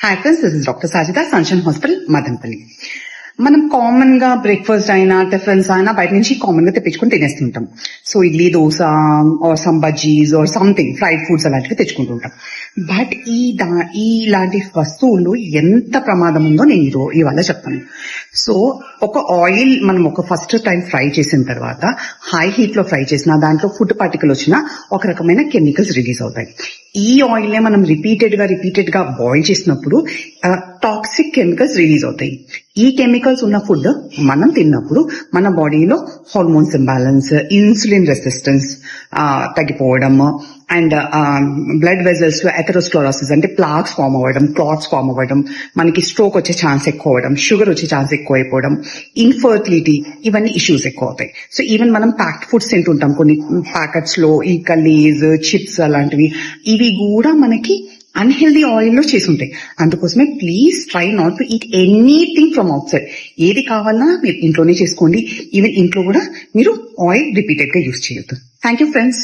Hi friends, this is Dr. Sajida, Sunshine Hospital, Madanpalli. మనం common గా breakfast అయినా tiffins అయినా బయట నుంచి కామన్ గా తెప్పించుకొని తినేస్తుంటాం. So idli, dosa or some bajjis or something fried foods అలాంటివి తెచ్చుకుంటుంటాం. బట్ ఇలాంటి వస్తువులు ఎంత ప్రమాదం ఉందో నేను ఇవాళ చెప్తాను. సో ఒక ఆయిల్ మనం ఒక ఫస్ట్ టైం ఫ్రై చేసిన తర్వాత హై హీట్ లో ఫ్రై చేసిన దాంట్లో ఫుడ్ పార్టికల్ వచ్చినా ఒక రకమైన కెమికల్స్ రిలీజ్ అవుతాయి. ఈ ఆయిల్ నే మనం రిపీటెడ్ గా బాయిల్ చేసినప్పుడు టాక్సిక్ కెమికల్స్ రిలీజ్ అవుతాయి. ఈ కెమికల్స్ ఉన్న ఫుడ్ మనం తిన్నప్పుడు మన బాడీలో హార్మోన్స్ ఇంబ్యాలెన్స్, ఇన్సులిన్ రెసిస్టెన్స్ తగ్గిపోవడం అండ్ బ్లడ్ వెజల్స్ లో ఎథెరోస్క్లెరోసిస్ అంటే ప్లాక్స్ ఫామ్ అవ్వడం, క్లాట్స్ ఫామ్ అవ్వడం, మనకి స్ట్రోక్ వచ్చే ఛాన్స్ ఎక్కువ అవ్వడం, షుగర్ వచ్చే ఛాన్స్ ఎక్కువ అయిపోవడం, ఇన్ఫర్టిలిటీ, ఇవన్నీ ఇష్యూస్ ఎక్కువ అవుతాయి. సో ఈవెన్ మనం ప్యాక్డ్ ఫుడ్స్ తింటుంటాం, కొన్ని ప్యాకెట్స్ లో ఈ లేస్, చిప్స్ అలాంటివి, ఇవి కూడా మనకి అన్హెల్దీ ఆయిల్ లో చేసి ఉంటాయి. అందుకోసమే please try not to eat anything from out side. ఏది కావాలన్నా మీరు ఇంట్లోనే చేసుకోండి. ఈవెన్ ఇంట్లో కూడా మీరు ఆయిల్ రిపీటెడ్ గా యూజ్ చేయొద్దు. Thank you friends.